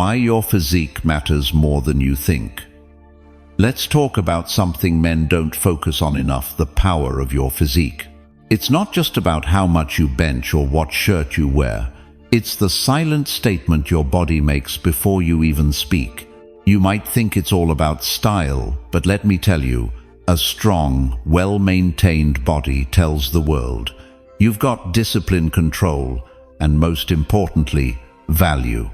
Why your physique matters more than you think. Let's talk about something men don't focus on enough: the power of your physique. It's not just about how much you bench or what shirt you wear. It's the silent statement your body makes before you even speak. You might think it's all about style, but let me tell you, a strong, well-maintained body tells the world you've got discipline, control, and most importantly, value.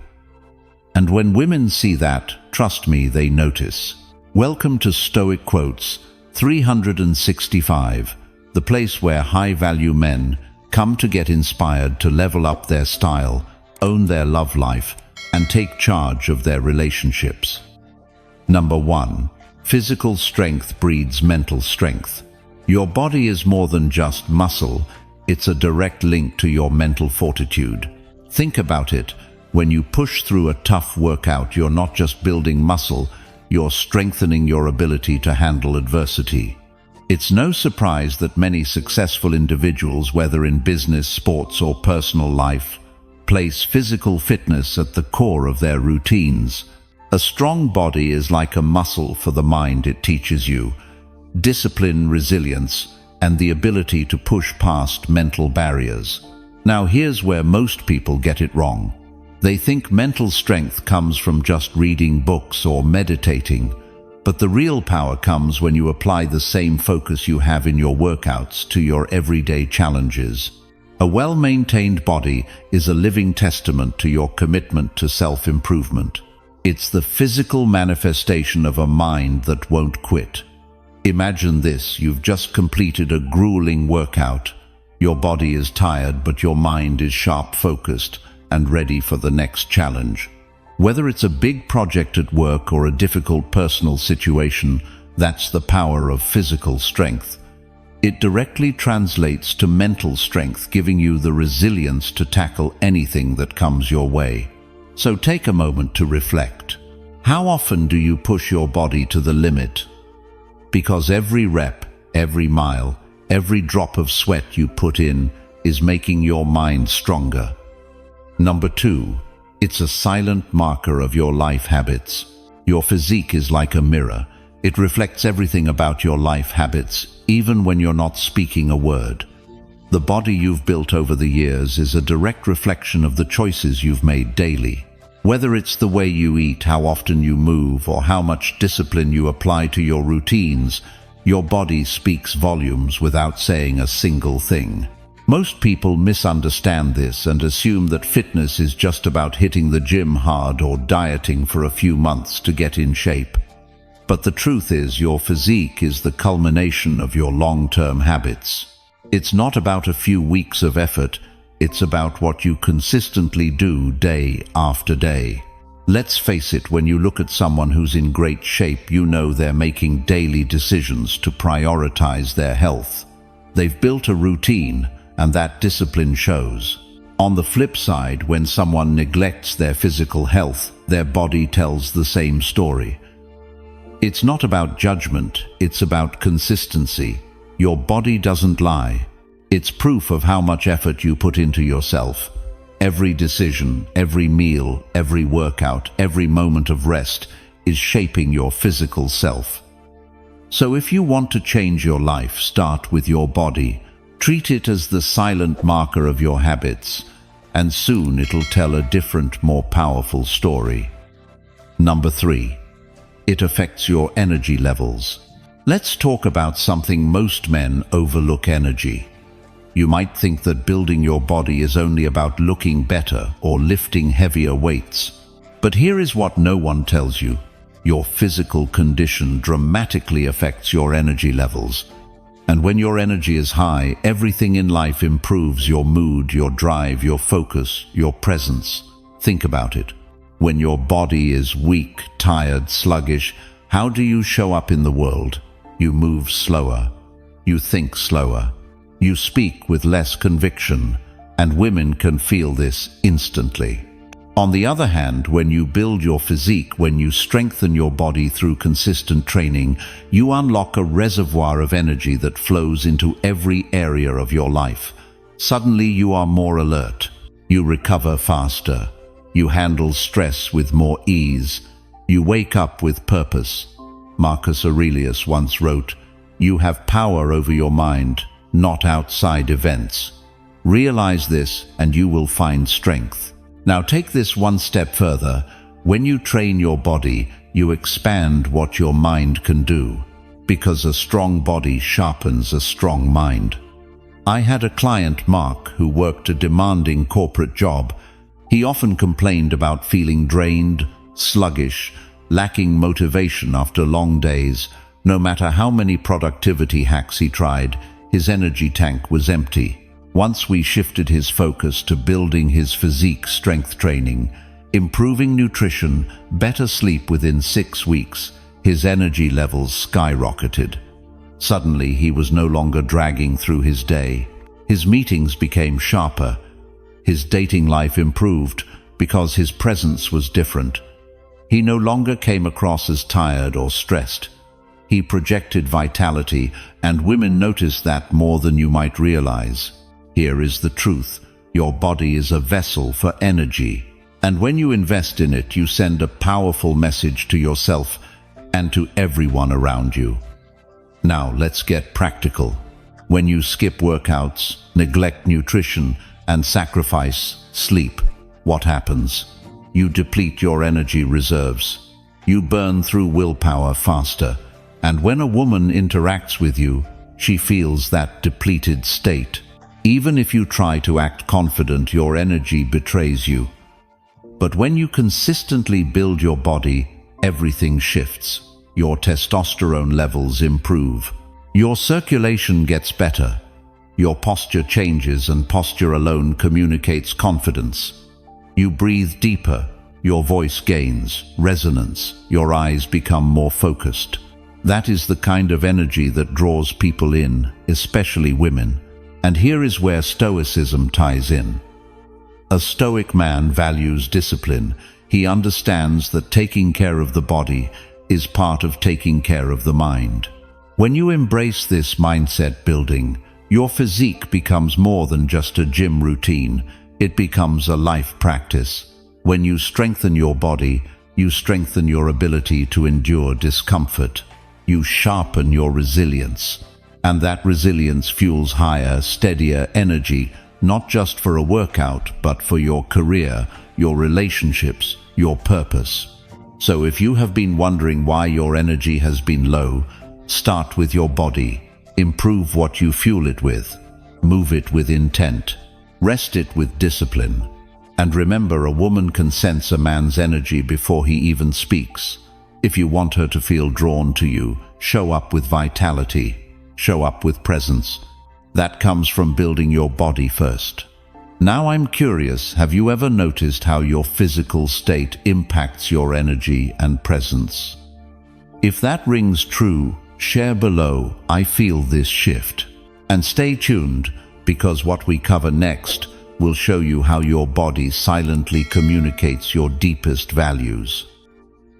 And when women see that, trust me, they notice. Welcome to Stoic Quotes 365, the place where high-value men come to get inspired to level up their style, own their love life, and take charge of their relationships. Number 1. Physical strength breeds mental strength. Your body is more than just muscle, it's a direct link to your mental fortitude. Think about it. When you push through a tough workout, you're not just building muscle, you're strengthening your ability to handle adversity. It's no surprise that many successful individuals, whether in business, sports, or personal life, place physical fitness at the core of their routines. A strong body is like a muscle for the mind. It teaches you discipline, resilience, and the ability to push past mental barriers. Now here's where most people get it wrong. They think mental strength comes from just reading books or meditating, but the real power comes when you apply the same focus you have in your workouts to your everyday challenges. A well-maintained body is a living testament to your commitment to self-improvement. It's the physical manifestation of a mind that won't quit. Imagine this: you've just completed a grueling workout. Your body is tired, but your mind is sharp, focused, and ready for the next challenge. Whether it's a big project at work or a difficult personal situation, that's the power of physical strength. It directly translates to mental strength, giving you the resilience to tackle anything that comes your way. So take a moment to reflect. How often do you push your body to the limit? Because every rep, every mile, every drop of sweat you put in is making your mind stronger. Number 2. It's a silent marker of your life habits. Your physique is like a mirror. It reflects everything about your life habits, even when you're not speaking a word. The body you've built over the years is a direct reflection of the choices you've made daily. Whether it's the way you eat, how often you move, or how much discipline you apply to your routines, your body speaks volumes without saying a single thing. Most people misunderstand this and assume that fitness is just about hitting the gym hard or dieting for a few months to get in shape. But the truth is, your physique is the culmination of your long-term habits. It's not about a few weeks of effort, it's about what you consistently do day after day. Let's face it, when you look at someone who's in great shape, you know they're making daily decisions to prioritize their health. They've built a routine, and that discipline shows. On the flip side, when someone neglects their physical health, their body tells the same story. It's not about judgment, it's about consistency. Your body doesn't lie. It's proof of how much effort you put into yourself. Every decision, every meal, every workout, every moment of rest is shaping your physical self. So if you want to change your life, start with your body. Treat it as the silent marker of your habits, and soon it'll tell a different, more powerful story. Number 3. It affects your energy levels. Let's talk about something most men overlook: energy. You might think that building your body is only about looking better or lifting heavier weights. But here is what no one tells you. Your physical condition dramatically affects your energy levels. And when your energy is high, everything in life improves: your mood, your drive, your focus, your presence. Think about it. When your body is weak, tired, sluggish, how do you show up in the world? You move slower. You think slower. You speak with less conviction, and women can feel this instantly. On the other hand, when you build your physique, when you strengthen your body through consistent training, you unlock a reservoir of energy that flows into every area of your life. Suddenly you are more alert. You recover faster. You handle stress with more ease. You wake up with purpose. Marcus Aurelius once wrote, "You have power over your mind, not outside events." Realize this and you will find strength. Now take this one step further. When you train your body, you expand what your mind can do, because a strong body sharpens a strong mind. I had a client, Mark, who worked a demanding corporate job. He often complained about feeling drained, sluggish, lacking motivation after long days. No matter how many productivity hacks he tried, his energy tank was empty. Once we shifted his focus to building his physique strength training, improving nutrition, better sleep within 6 weeks, his energy levels skyrocketed. Suddenly, he was no longer dragging through his day. His meetings became sharper. His dating life improved because his presence was different. He no longer came across as tired or stressed. He projected vitality, and women noticed that more than you might realize. Here is the truth. Your body is a vessel for energy. And when you invest in it, you send a powerful message to yourself and to everyone around you. Now, let's get practical. When you skip workouts, neglect nutrition, and sacrifice sleep, what happens? You deplete your energy reserves. You burn through willpower faster. And when a woman interacts with you, she feels that depleted state. Even if you try to act confident, your energy betrays you. But when you consistently build your body, everything shifts. Your testosterone levels improve. Your circulation gets better. Your posture changes, and posture alone communicates confidence. You breathe deeper. Your voice gains resonance. Your eyes become more focused. That is the kind of energy that draws people in, especially women. And here is where Stoicism ties in. A Stoic man values discipline. He understands that taking care of the body is part of taking care of the mind. When you embrace this mindset building, your physique becomes more than just a gym routine. It becomes a life practice. When you strengthen your body, you strengthen your ability to endure discomfort. You sharpen your resilience. And that resilience fuels higher, steadier energy, not just for a workout, but for your career, your relationships, your purpose. So if you have been wondering why your energy has been low, start with your body. Improve what you fuel it with. Move it with intent. Rest it with discipline. And remember, a woman can sense a man's energy before he even speaks. If you want her to feel drawn to you, show up with vitality. Show up with presence. That comes from building your body first. Now I'm curious, have you ever noticed how your physical state impacts your energy and presence? If that rings true, share below, "I feel this shift." And stay tuned, because what we cover next will show you how your body silently communicates your deepest values.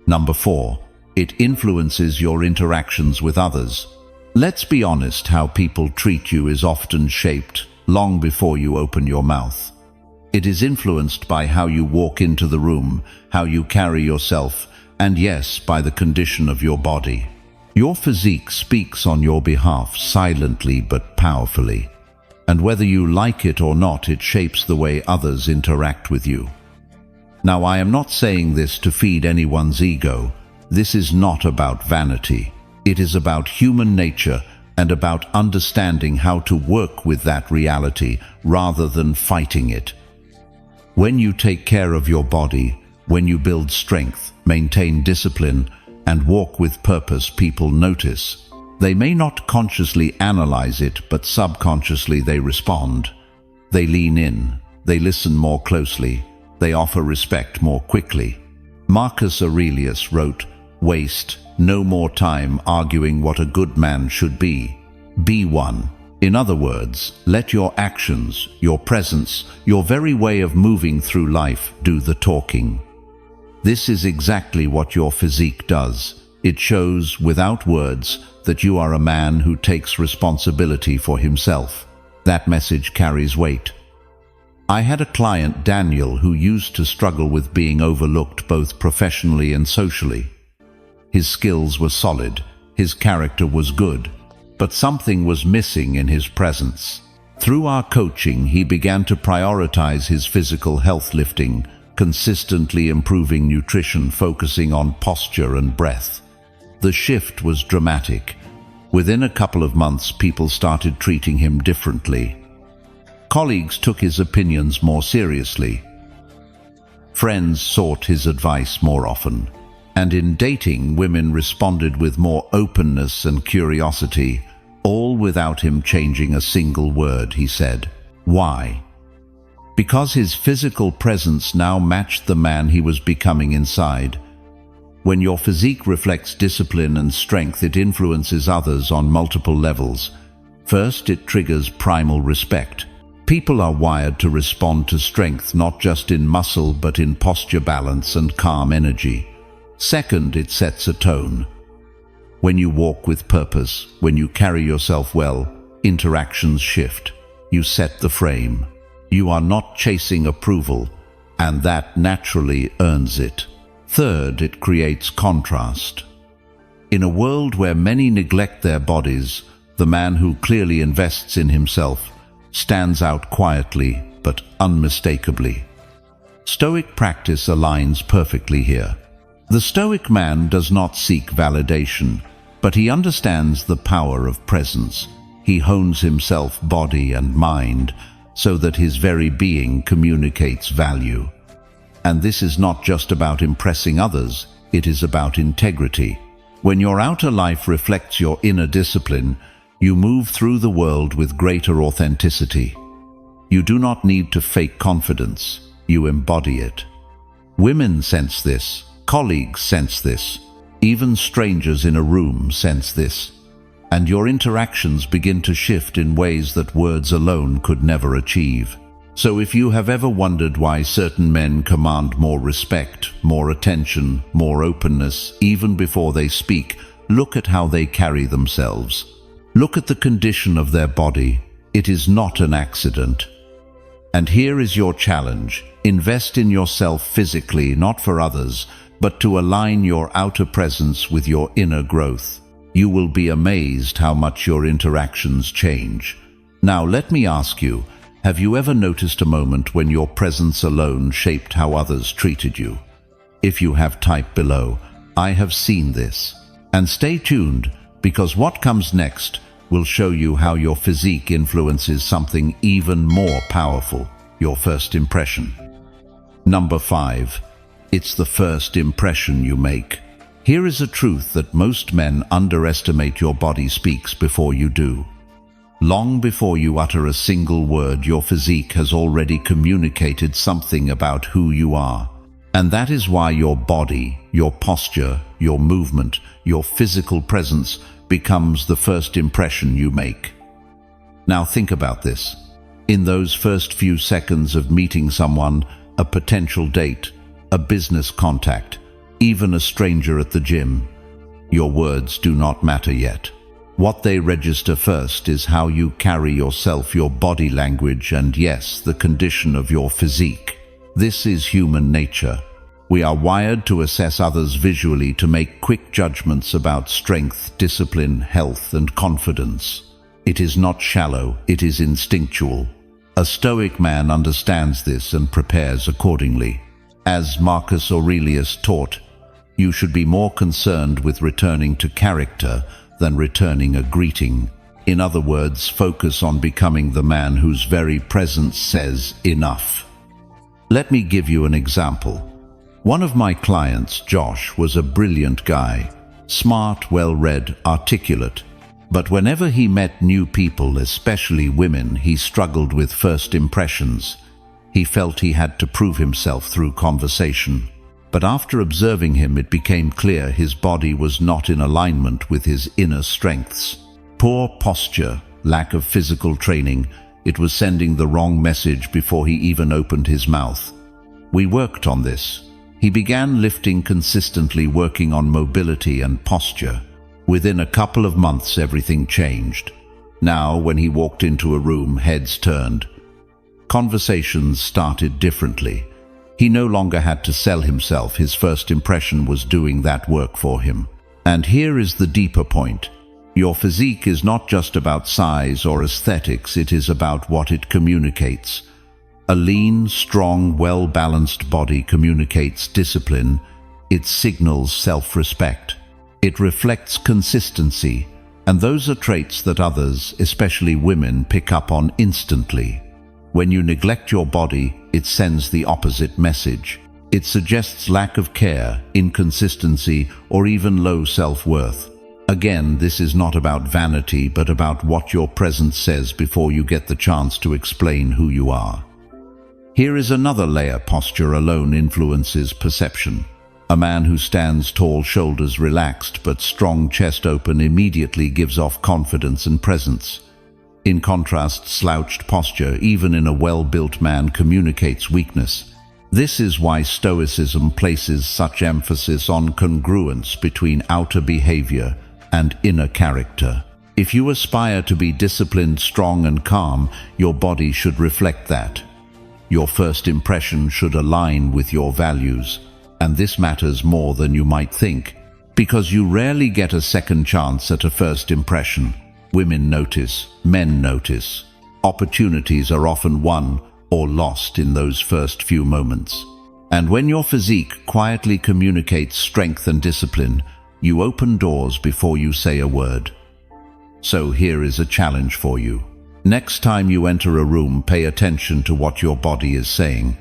Number 4, it influences your interactions with others. Let's be honest, how people treat you is often shaped long before you open your mouth. It is influenced by how you walk into the room, how you carry yourself, and yes, by the condition of your body. Your physique speaks on your behalf, silently but powerfully. And whether you like it or not, it shapes the way others interact with you. Now, I am not saying this to feed anyone's ego. This is not about vanity. It is about human nature and about understanding how to work with that reality rather than fighting it. When you take care of your body, when you build strength, maintain discipline, and walk with purpose, people notice. They may not consciously analyze it, but subconsciously they respond. They lean in, they listen more closely, they offer respect more quickly. Marcus Aurelius wrote, "Waste no more time arguing what a good man should be. Be one." In other words, let your actions, your presence, your very way of moving through life do the talking. This is exactly what your physique does. It shows, without words, that you are a man who takes responsibility for himself. That message carries weight. I had a client, Daniel, who used to struggle with being overlooked both professionally and socially. His skills were solid, his character was good, but something was missing in his presence. Through our coaching, he began to prioritize his physical health, lifting, consistently improving nutrition, focusing on posture and breath. The shift was dramatic. Within a couple of months, people started treating him differently. Colleagues took his opinions more seriously. Friends sought his advice more often. And in dating, women responded with more openness and curiosity, all without him changing a single word, he said. Why? Because his physical presence now matched the man he was becoming inside. When your physique reflects discipline and strength, it influences others on multiple levels. First, it triggers primal respect. People are wired to respond to strength not just in muscle but in posture, balance, and calm energy. Second, it sets a tone. When you walk with purpose, when you carry yourself well, interactions shift. You set the frame. You are not chasing approval, and that naturally earns it. Third, it creates contrast. In a world where many neglect their bodies, the man who clearly invests in himself stands out quietly but unmistakably. Stoic practice aligns perfectly here. The Stoic man does not seek validation, but he understands the power of presence. He hones himself, body and mind, so that his very being communicates value. And this is not just about impressing others, it is about integrity. When your outer life reflects your inner discipline, you move through the world with greater authenticity. You do not need to fake confidence, you embody it. Women sense this, colleagues sense this, even strangers in a room sense this, and your interactions begin to shift in ways that words alone could never achieve. So if you have ever wondered why certain men command more respect, more attention, more openness, even before they speak, look at how they carry themselves. Look at the condition of their body. It is not an accident. And here is your challenge. Invest in yourself physically, not for others, but to align your outer presence with your inner growth. You will be amazed how much your interactions change. Now let me ask you, have you ever noticed a moment when your presence alone shaped how others treated you? If you have, type below, I have seen this. And stay tuned, because what comes next will show you how your physique influences something even more powerful, your first impression. Number 5. It's the first impression you make. Here is a truth that most men underestimate: your body speaks before you do. Long before you utter a single word, your physique has already communicated something about who you are. And that is why your body, your posture, your movement, your physical presence becomes the first impression you make. Now think about this. In those first few seconds of meeting someone, a potential date, a business contact, even a stranger at the gym, your words do not matter yet. What they register first is how you carry yourself, your body language, and yes, the condition of your physique. This is human nature. We are wired to assess others visually, to make quick judgments about strength, discipline, health, and confidence. It is not shallow, it is instinctual. A Stoic man understands this and prepares accordingly. As Marcus Aurelius taught, you should be more concerned with returning to character than returning a greeting. In other words, focus on becoming the man whose very presence says enough. Let me give you an example. One of my clients, Josh, was a brilliant guy, smart, well-read, articulate. But whenever he met new people, especially women, he struggled with first impressions. He felt he had to prove himself through conversation. But after observing him, it became clear his body was not in alignment with his inner strengths. Poor posture, lack of physical training, it was sending the wrong message before he even opened his mouth. We worked on this. He began lifting consistently, working on mobility and posture. Within a couple of months, everything changed. Now, when he walked into a room, heads turned. Conversations started differently. He no longer had to sell himself. His first impression was doing that work for him. And here is the deeper point. Your physique is not just about size or aesthetics, it is about what it communicates. A lean, strong, well-balanced body communicates discipline. It signals self-respect. It reflects consistency, and those are traits that others, especially women, pick up on instantly. When you neglect your body, it sends the opposite message. It suggests lack of care, inconsistency, or even low self-worth. Again, this is not about vanity, but about what your presence says before you get the chance to explain who you are. Here is another layer. Posture alone influences perception. A man who stands tall, shoulders relaxed, but strong chest open immediately gives off confidence and presence. In contrast, slouched posture, even in a well-built man, communicates weakness. This is why Stoicism places such emphasis on congruence between outer behavior and inner character. If you aspire to be disciplined, strong, and calm, your body should reflect that. Your first impression should align with your values. And this matters more than you might think, because you rarely get a second chance at a first impression. Women notice, men notice. Opportunities are often won or lost in those first few moments. And when your physique quietly communicates strength and discipline, you open doors before you say a word. So here is a challenge for you. Next time you enter a room, pay attention to what your body is saying.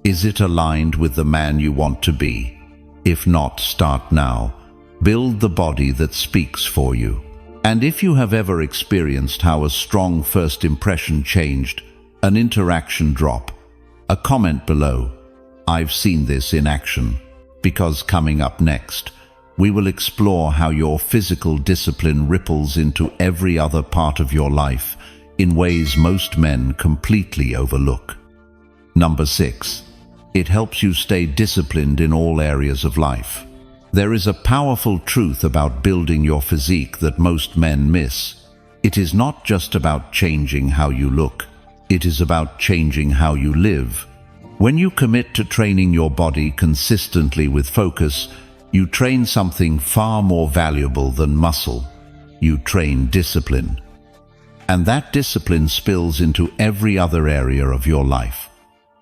Is it aligned with the man you want to be? If not, start now. Build the body that speaks for you. And if you have ever experienced how a strong first impression changed, an interaction drop, a comment below, I've seen this in action. Because coming up next, we will explore how your physical discipline ripples into every other part of your life in ways most men completely overlook. Number 6. It helps you stay disciplined in all areas of life. There is a powerful truth about building your physique that most men miss. It is not just about changing how you look. It is about changing how you live. When you commit to training your body consistently with focus, you train something far more valuable than muscle. You train discipline. And that discipline spills into every other area of your life.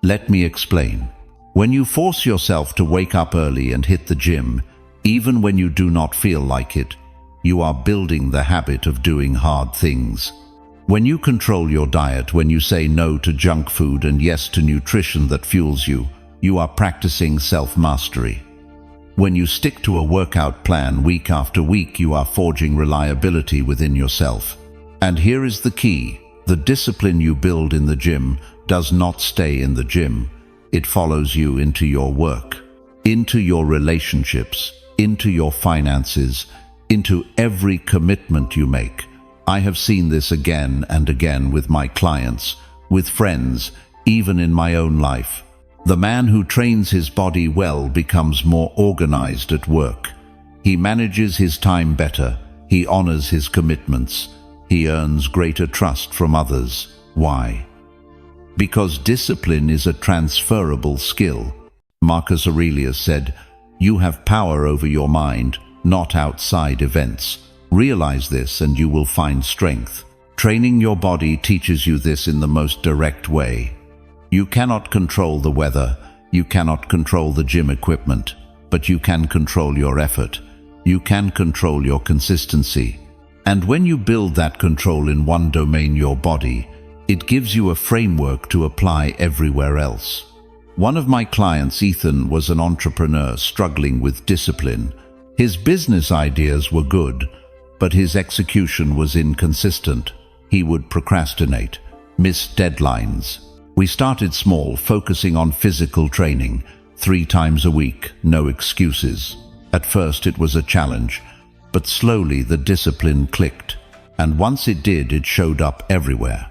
Let me explain. When you force yourself to wake up early and hit the gym, even when you do not feel like it, you are building the habit of doing hard things. When you control your diet, when you say no to junk food and yes to nutrition that fuels you, you are practicing self-mastery. When you stick to a workout plan week after week, you are forging reliability within yourself. And here is the key. The discipline you build in the gym does not stay in the gym. It follows you into your work, into your relationships, into your finances, into every commitment you make. I have seen this again and again with my clients, with friends, even in my own life. The man who trains his body well becomes more organized at work. He manages his time better. He honors his commitments. He earns greater trust from others. Why? Because discipline is a transferable skill. Marcus Aurelius said, "You have power over your mind, not outside events. Realize this and you will find strength." Training your body teaches you this in the most direct way. You cannot control the weather, you cannot control the gym equipment, but you can control your effort. You can control your consistency. And when you build that control in one domain, your body, it gives you a framework to apply everywhere else. One of my clients, Ethan, was an entrepreneur struggling with discipline. His business ideas were good, but his execution was inconsistent. He would procrastinate, miss deadlines. We started small, focusing on physical training, 3 times a week, no excuses. At first it was a challenge, but slowly the discipline clicked, and once it did, it showed up everywhere.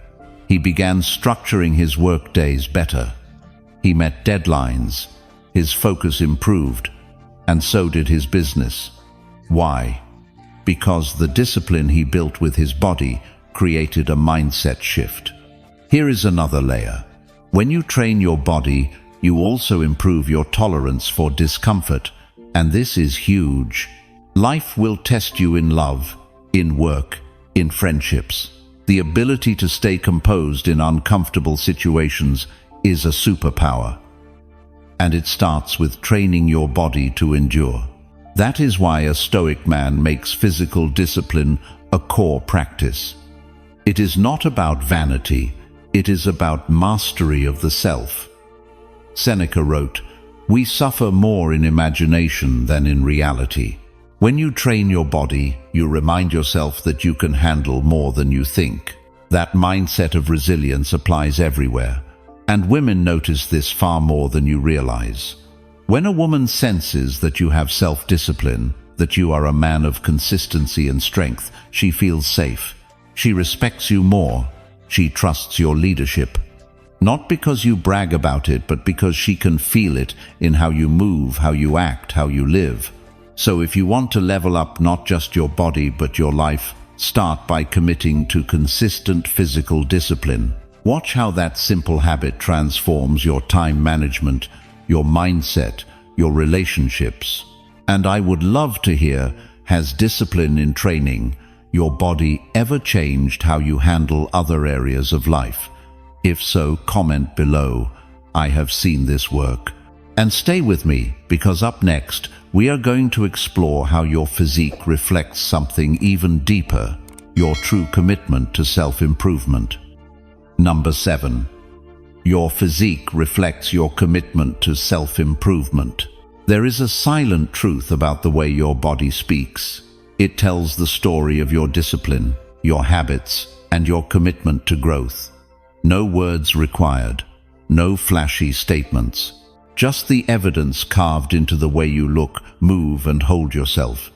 He began structuring his work days better. He met deadlines, his focus improved, and so did his business. Why? Because the discipline he built with his body created a mindset shift. Here is another layer. When you train your body, you also improve your tolerance for discomfort, and this is huge. Life will test you in love, in work, in friendships. The ability to stay composed in uncomfortable situations is a superpower. And it starts with training your body to endure. That is why a Stoic man makes physical discipline a core practice. It is not about vanity, it is about mastery of the self. Seneca wrote, "We suffer more in imagination than in reality." When you train your body, you remind yourself that you can handle more than you think. That mindset of resilience applies everywhere, and women notice this far more than you realize. When a woman senses that you have self-discipline, that you are a man of consistency and strength, she feels safe. She respects you more. She trusts your leadership. Not because you brag about it, but because she can feel it in how you move, how you act, how you live. So if you want to level up not just your body but your life, start by committing to consistent physical discipline. Watch how that simple habit transforms your time management, your mindset, your relationships. And I would love to hear, has discipline in training your body ever changed how you handle other areas of life? If so, comment below. I have seen this work. And stay with me, because up next, we are going to explore how your physique reflects something even deeper, your true commitment to self-improvement. Number 7. Your physique reflects your commitment to self-improvement. There is a silent truth about the way your body speaks. It tells the story of your discipline, your habits, and your commitment to growth. No words required, no flashy statements. Just the evidence carved into the way you look, move, and hold yourself.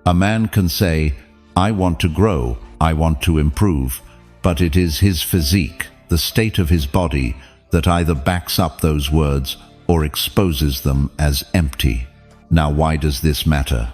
A man can say, "I want to grow, I want to improve," but it is his physique, the state of his body, that either backs up those words or exposes them as empty. Now, why does this matter?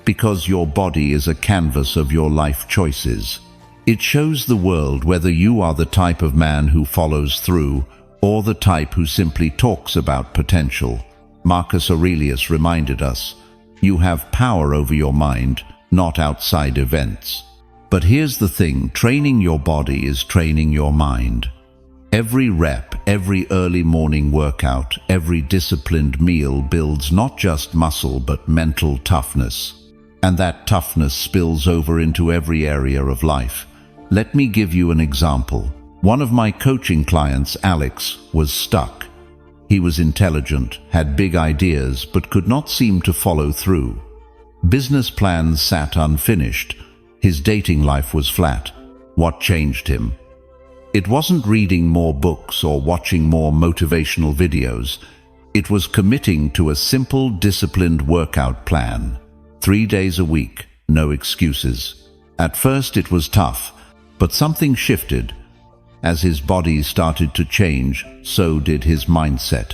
Because your body is a canvas of your life choices. It shows the world whether you are the type of man who follows through, or the type who simply talks about potential. Marcus Aurelius reminded us, "You have power over your mind, not outside events." But here's the thing, training your body is training your mind. Every rep, every early morning workout, every disciplined meal builds not just muscle but mental toughness. And that toughness spills over into every area of life. Let me give you an example. One of my coaching clients, Alex, was stuck. He was intelligent, had big ideas, but could not seem to follow through. Business plans sat unfinished. His dating life was flat. What changed him? It wasn't reading more books or watching more motivational videos. It was committing to a simple, disciplined workout plan. 3 days a week, no excuses. At first it was tough, but something shifted. As his body started to change, so did his mindset.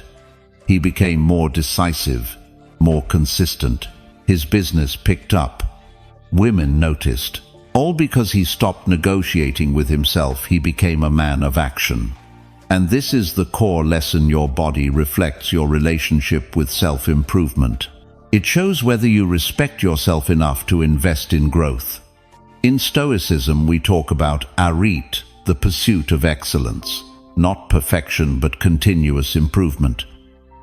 He became more decisive, more consistent. His business picked up. Women noticed. All because he stopped negotiating with himself, he became a man of action. And this is the core lesson: your body reflects your relationship with self-improvement. It shows whether you respect yourself enough to invest in growth. In Stoicism, we talk about arete, the pursuit of excellence, not perfection but continuous improvement.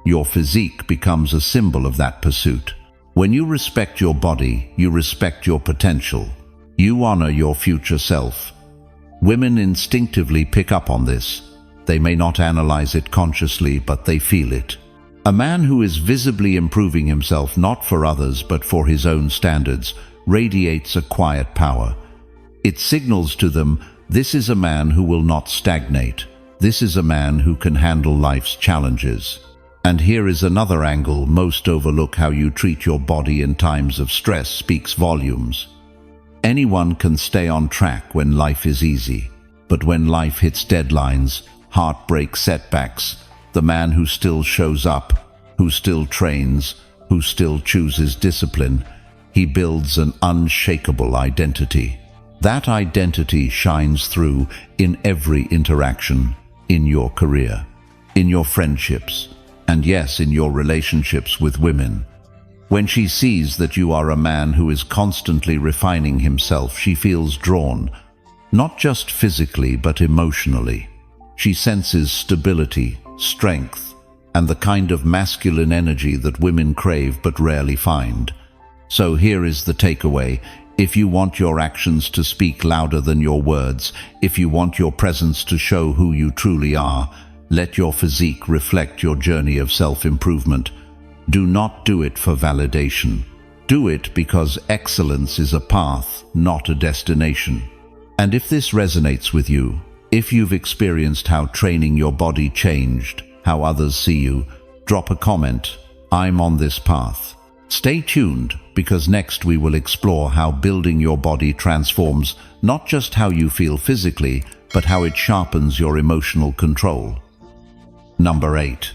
Your physique becomes a symbol of that pursuit. When you respect your body, you respect your potential. You honor your future self. Women instinctively pick up on this. They may not analyze it consciously, but they feel it. A man who is visibly improving himself not for others but for his own standards radiates a quiet power. It signals to them, this is a man who will not stagnate. This is a man who can handle life's challenges. And here is another angle most overlook: how you treat your body in times of stress speaks volumes. Anyone can stay on track when life is easy. But when life hits deadlines, heartbreak, setbacks, the man who still shows up, who still trains, who still chooses discipline, he builds an unshakable identity. That identity shines through in every interaction, in your career, in your friendships, and yes, in your relationships with women. When she sees that you are a man who is constantly refining himself, she feels drawn, not just physically but emotionally. She senses stability, strength, and the kind of masculine energy that women crave but rarely find. So here is the takeaway. If you want your actions to speak louder than your words, if you want your presence to show who you truly are, let your physique reflect your journey of self-improvement. Do not do it for validation. Do it because excellence is a path, not a destination. And if this resonates with you, if you've experienced how training your body changed how others see you, drop a comment. I'm on this path. Stay tuned, because next we will explore how building your body transforms not just how you feel physically, but how it sharpens your emotional control. Number 8.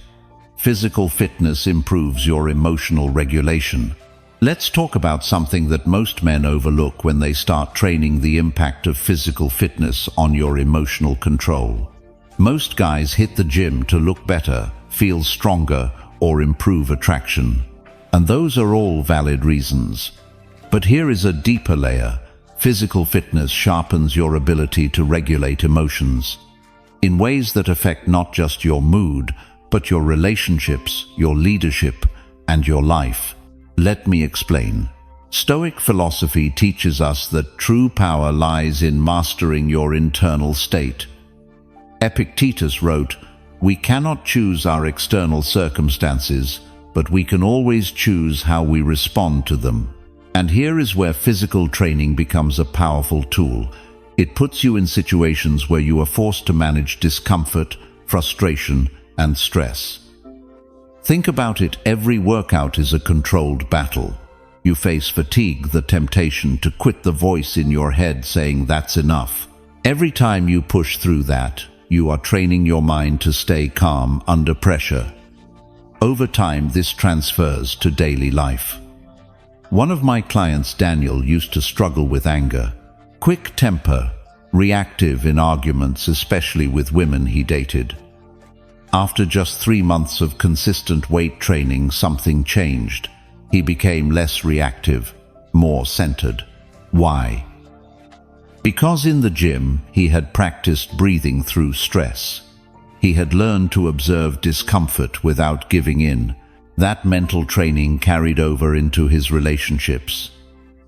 Physical fitness improves your emotional regulation. Let's talk about something that most men overlook when they start training: the impact of physical fitness on your emotional control. Most guys hit the gym to look better, feel stronger, or improve attraction. And those are all valid reasons. But here is a deeper layer. Physical fitness sharpens your ability to regulate emotions in ways that affect not just your mood, but your relationships, your leadership, and your life. Let me explain. Stoic philosophy teaches us that true power lies in mastering your internal state. Epictetus wrote, "We cannot choose our external circumstances, but we can always choose how we respond to them." And here is where physical training becomes a powerful tool. It puts you in situations where you are forced to manage discomfort, frustration, and stress. Think about it. Every workout is a controlled battle. You face fatigue, the temptation to quit, the voice in your head saying that's enough. Every time you push through that, you are training your mind to stay calm under pressure. Over time, this transfers to daily life. One of my clients, Daniel, used to struggle with anger, quick temper, reactive in arguments, especially with women he dated. After just 3 months of consistent weight training, something changed. He became less reactive, more centered. Why? Because in the gym, he had practiced breathing through stress. He had learned to observe discomfort without giving in. That mental training carried over into his relationships.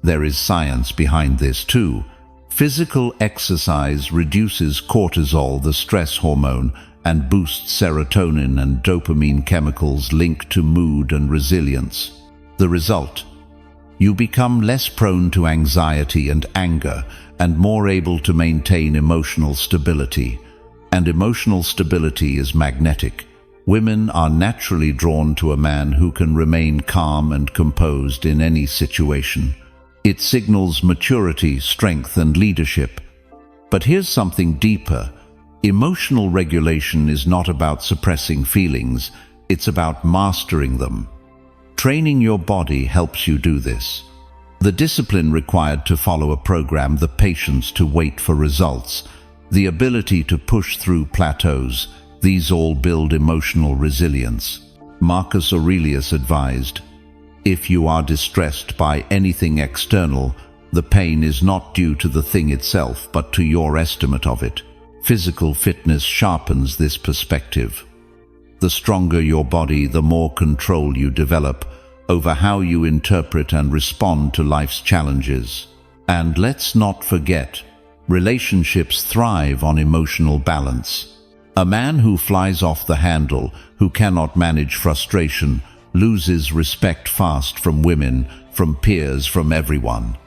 There is science behind this too. Physical exercise reduces cortisol, the stress hormone, and boosts serotonin and dopamine chemicals linked to mood and resilience. The result? You become less prone to anxiety and anger, and more able to maintain emotional stability. And emotional stability is magnetic. Women are naturally drawn to a man who can remain calm and composed in any situation. It signals maturity, strength, and leadership. But here's something deeper. Emotional regulation is not about suppressing feelings, it's about mastering them. Training your body helps you do this. The discipline required to follow a program, the patience to wait for results, the ability to push through plateaus, these all build emotional resilience. Marcus Aurelius advised, "If you are distressed by anything external, the pain is not due to the thing itself, but to your estimate of it." Physical fitness sharpens this perspective. The stronger your body, the more control you develop over how you interpret and respond to life's challenges. And let's not forget, relationships thrive on emotional balance. A man who flies off the handle, who cannot manage frustration, loses respect fast from women, from peers, from everyone.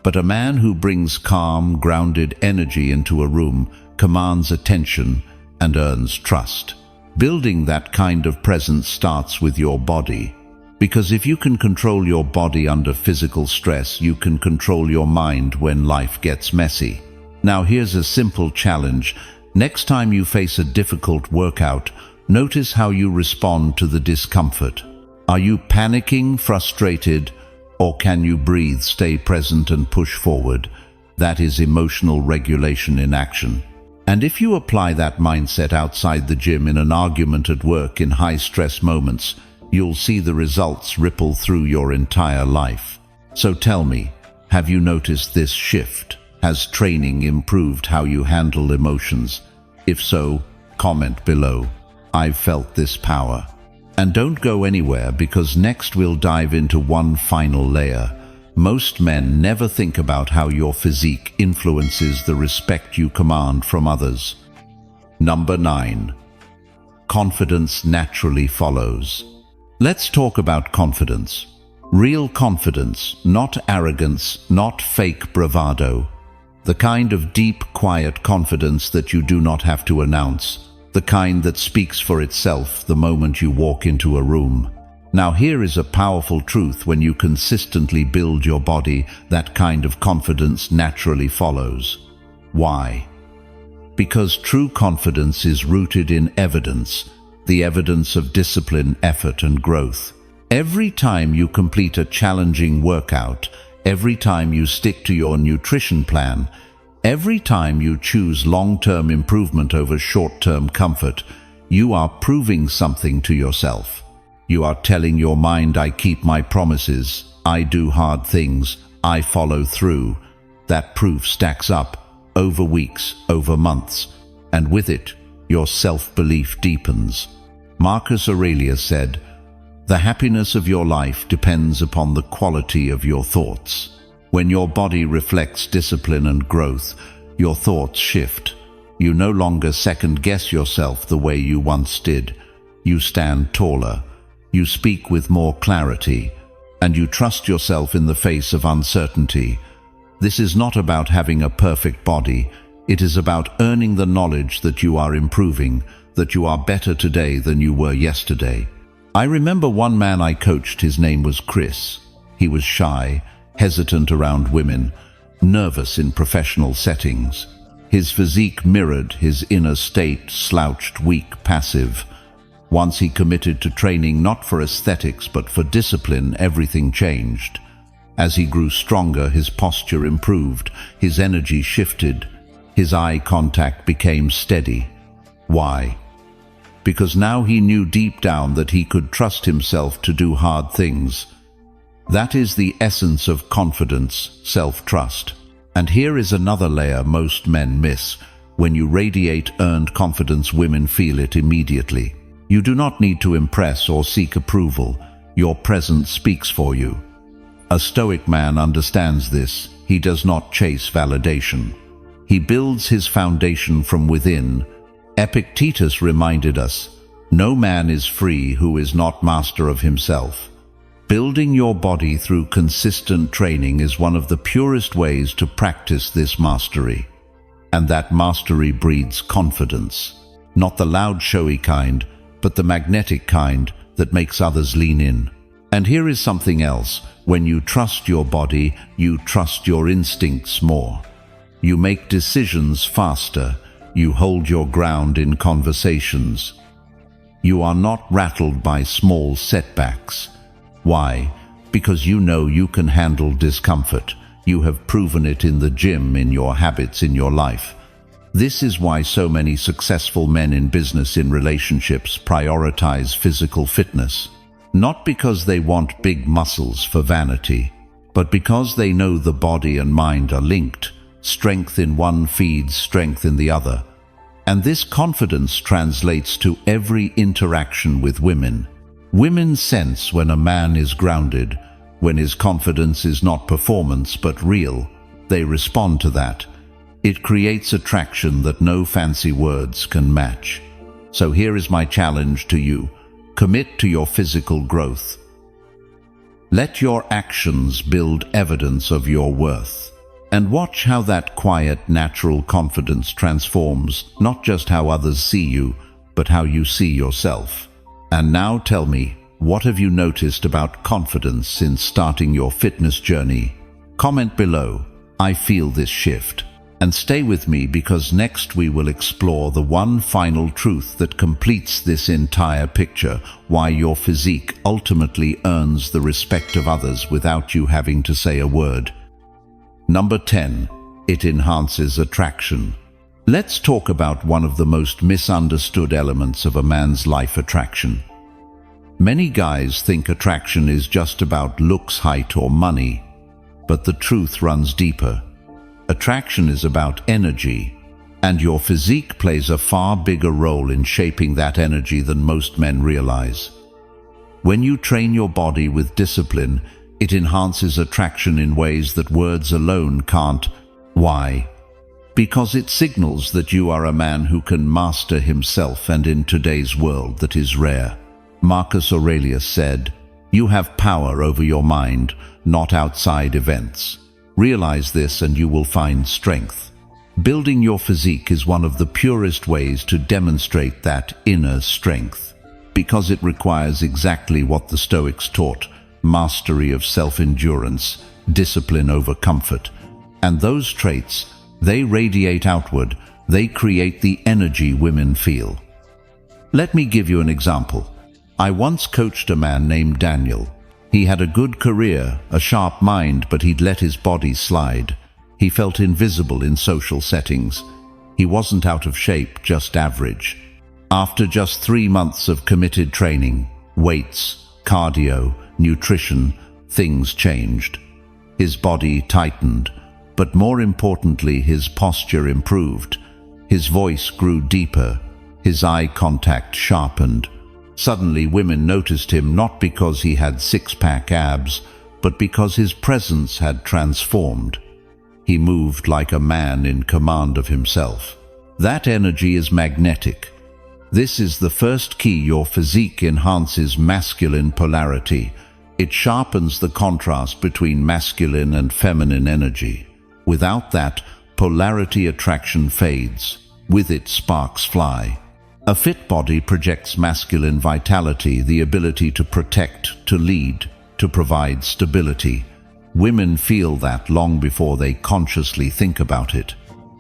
But a man who brings calm, grounded energy into a room commands attention and earns trust. Building that kind of presence starts with your body. Because if you can control your body under physical stress, you can control your mind when life gets messy. Now here's a simple challenge. Next time you face a difficult workout, notice how you respond to the discomfort. Are you panicking, frustrated, or can you breathe, stay present, and push forward? That is emotional regulation in action. And if you apply that mindset outside the gym, in an argument at work, in high-stress moments, you'll see the results ripple through your entire life. So tell me, have you noticed this shift? Has training improved how you handle emotions? If so, comment below. I've felt this power. And don't go anywhere, because next we'll dive into one final layer. Most men never think about how your physique influences the respect you command from others. Number 9. Confidence naturally follows. Let's talk about confidence. Real confidence, not arrogance, not fake bravado. The kind of deep, quiet confidence that you do not have to announce. The kind that speaks for itself the moment you walk into a room. Now here is a powerful truth: when you consistently build your body, that kind of confidence naturally follows. Why? Because true confidence is rooted in evidence, the evidence of discipline, effort, and growth. Every time you complete a challenging workout, every time you stick to your nutrition plan, every time you choose long-term improvement over short-term comfort, you are proving something to yourself. You are telling your mind, I keep my promises, I do hard things, I follow through. That proof stacks up over weeks, over months, and with it, your self-belief deepens. Marcus Aurelius said, "The happiness of your life depends upon the quality of your thoughts." When your body reflects discipline and growth, your thoughts shift. You no longer second-guess yourself the way you once did. You stand taller. You speak with more clarity, and you trust yourself in the face of uncertainty. This is not about having a perfect body. It is about earning the knowledge that you are improving, that you are better today than you were yesterday. I remember one man I coached. His name was Chris. He was shy, hesitant around women, nervous in professional settings. His physique mirrored his inner state: slouched, weak, passive. Once he committed to training not for aesthetics but for discipline, everything changed. As he grew stronger, his posture improved, his energy shifted, his eye contact became steady. Why? Because now he knew deep down that he could trust himself to do hard things. That is the essence of confidence, self-trust. And here is another layer most men miss. When you radiate earned confidence, women feel it immediately. You do not need to impress or seek approval. Your presence speaks for you. A Stoic man understands this. He does not chase validation. He builds his foundation from within. Epictetus reminded us, "No man is free who is not master of himself." Building your body through consistent training is one of the purest ways to practice this mastery. And that mastery breeds confidence. Not the loud, showy kind, but the magnetic kind that makes others lean in. And here is something else. When you trust your body, you trust your instincts more. You make decisions faster. You hold your ground in conversations. You are not rattled by small setbacks. Why? Because you know you can handle discomfort. You have proven it in the gym, in your habits, in your life. This is why so many successful men in business, in relationships, prioritize physical fitness. Not because they want big muscles for vanity, but because they know the body and mind are linked. Strength in one feeds strength in the other. And this confidence translates to every interaction with women. Women sense when a man is grounded, when his confidence is not performance but real. They respond to that. It creates attraction that no fancy words can match. So here is my challenge to you. Commit to your physical growth. Let your actions build evidence of your worth. And watch how that quiet, natural confidence transforms not just how others see you, but how you see yourself. And now tell me, what have you noticed about confidence since starting your fitness journey? Comment below. I feel this shift. And stay with me, because next we will explore the one final truth that completes this entire picture: why your physique ultimately earns the respect of others without you having to say a word. Number 10. It enhances attraction. Let's talk about one of the most misunderstood elements of a man's life: attraction. Many guys think attraction is just about looks, height, or money, but the truth runs deeper. Attraction is about energy, and your physique plays a far bigger role in shaping that energy than most men realize. When you train your body with discipline, it enhances attraction in ways that words alone can't. Why? Because it signals that you are a man who can master himself, and in today's world that is rare. Marcus Aurelius said, "You have power over your mind, not outside events. Realize this and you will find strength." Building your physique is one of the purest ways to demonstrate that inner strength, because it requires exactly what the Stoics taught: mastery of self-endurance, discipline over comfort. And those traits, they radiate outward. They create the energy women feel. Let me give you an example. I once coached a man named Daniel. He had a good career, a sharp mind, but he'd let his body slide. He felt invisible in social settings. He wasn't out of shape, just average. After just 3 months of committed training, weights, cardio, nutrition, things changed. His body tightened, but more importantly, his posture improved. His voice grew deeper, his eye contact sharpened. Suddenly, women noticed him not because he had six-pack abs, but because his presence had transformed. He moved like a man in command of himself. That energy is magnetic. This is the first key. Your physique enhances masculine polarity. It sharpens the contrast between masculine and feminine energy. Without that, polarity attraction fades. With it, sparks fly. A fit body projects masculine vitality, the ability to protect, to lead, to provide stability. Women feel that long before they consciously think about it.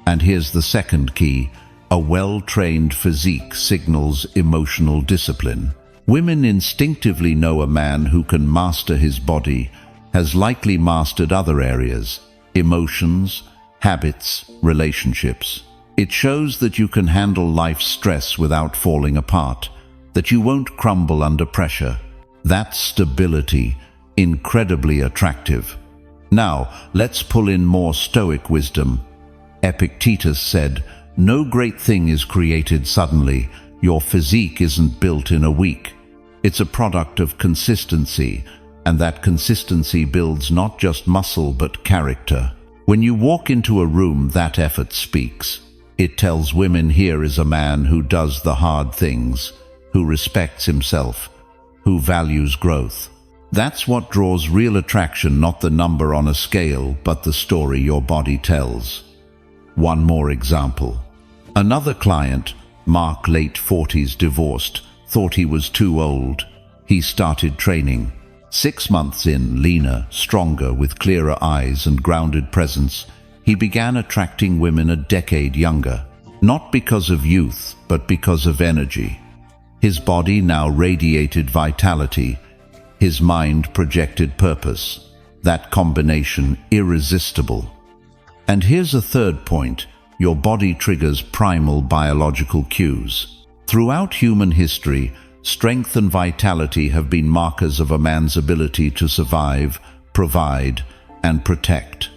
And here's the second key: a well-trained physique signals emotional discipline. Women instinctively know a man who can master his body has likely mastered other areas: emotions, habits, relationships. It shows that you can handle life's stress without falling apart, that you won't crumble under pressure. That's stability, incredibly attractive. Now, let's pull in more Stoic wisdom. Epictetus said, "No great thing is created suddenly. Your physique isn't built in a week. It's a product of consistency, and that consistency builds not just muscle but character." When you walk into a room, that effort speaks. It tells women, here is a man who does the hard things, who respects himself, who values growth. That's what draws real attraction, not the number on a scale, but the story your body tells. One more example. Another client, Mark, late 40s, divorced, thought he was too old. He started training. 6 months in, leaner, stronger, with clearer eyes and grounded presence, he began attracting women a decade younger. Not because of youth, but because of energy. His body now radiated vitality. His mind projected purpose. That combination, irresistible. And here's a third point. Your body triggers primal biological cues. Throughout human history, strength and vitality have been markers of a man's ability to survive, provide, and protect.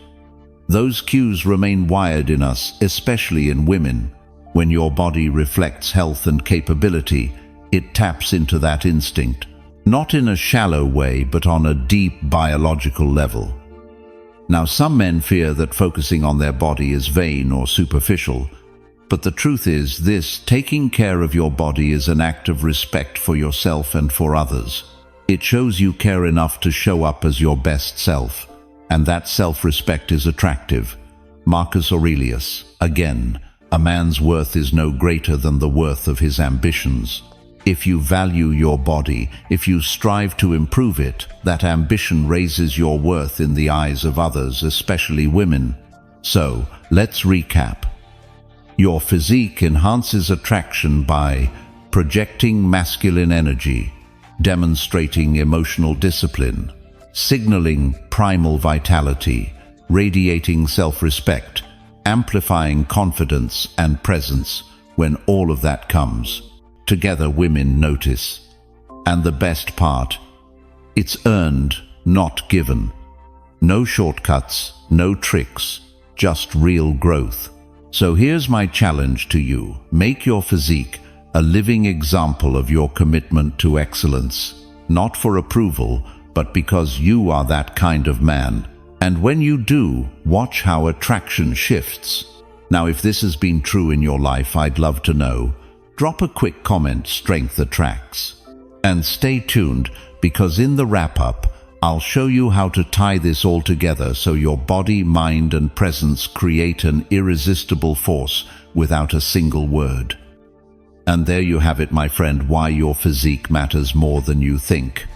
Those cues remain wired in us, especially in women. When your body reflects health and capability, it taps into that instinct. Not in a shallow way, but on a deep biological level. Now, some men fear that focusing on their body is vain or superficial, but the truth is this: taking care of your body is an act of respect for yourself and for others. It shows you care enough to show up as your best self, and that self-respect is attractive. Marcus Aurelius, again, a man's worth is no greater than the worth of his ambitions. If you value your body, if you strive to improve it, that ambition raises your worth in the eyes of others, especially women. So, let's recap. Your physique enhances attraction by projecting masculine energy, demonstrating emotional discipline, signaling primal vitality, radiating self-respect, amplifying confidence and presence when all of that comes. Together women notice. And the best part, it's earned, not given. No shortcuts, no tricks, just real growth. So here's my challenge to you. Make your physique a living example of your commitment to excellence, not for approval, but because you are that kind of man. And when you do, watch how attraction shifts. Now, if this has been true in your life, I'd love to know. Drop a quick comment, strength attracts. And stay tuned, because in the wrap-up, I'll show you how to tie this all together so your body, mind, and presence create an irresistible force without a single word. And there you have it, my friend, why your physique matters more than you think.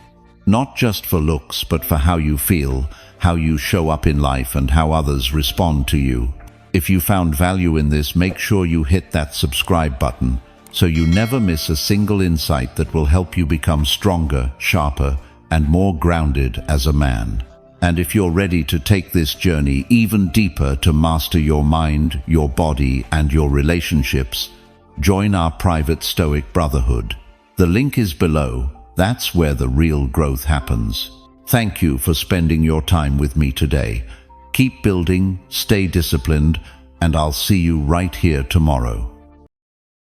Not just for looks, but for how you feel, how you show up in life, and how others respond to you. If you found value in this, make sure you hit that subscribe button so you never miss a single insight that will help you become stronger, sharper, and more grounded as a man. And if you're ready to take this journey even deeper to master your mind, your body, and your relationships, join our private Stoic Brotherhood. The link is below. That's where the real growth happens. Thank you for spending your time with me today. Keep building, stay disciplined, and I'll see you right here tomorrow.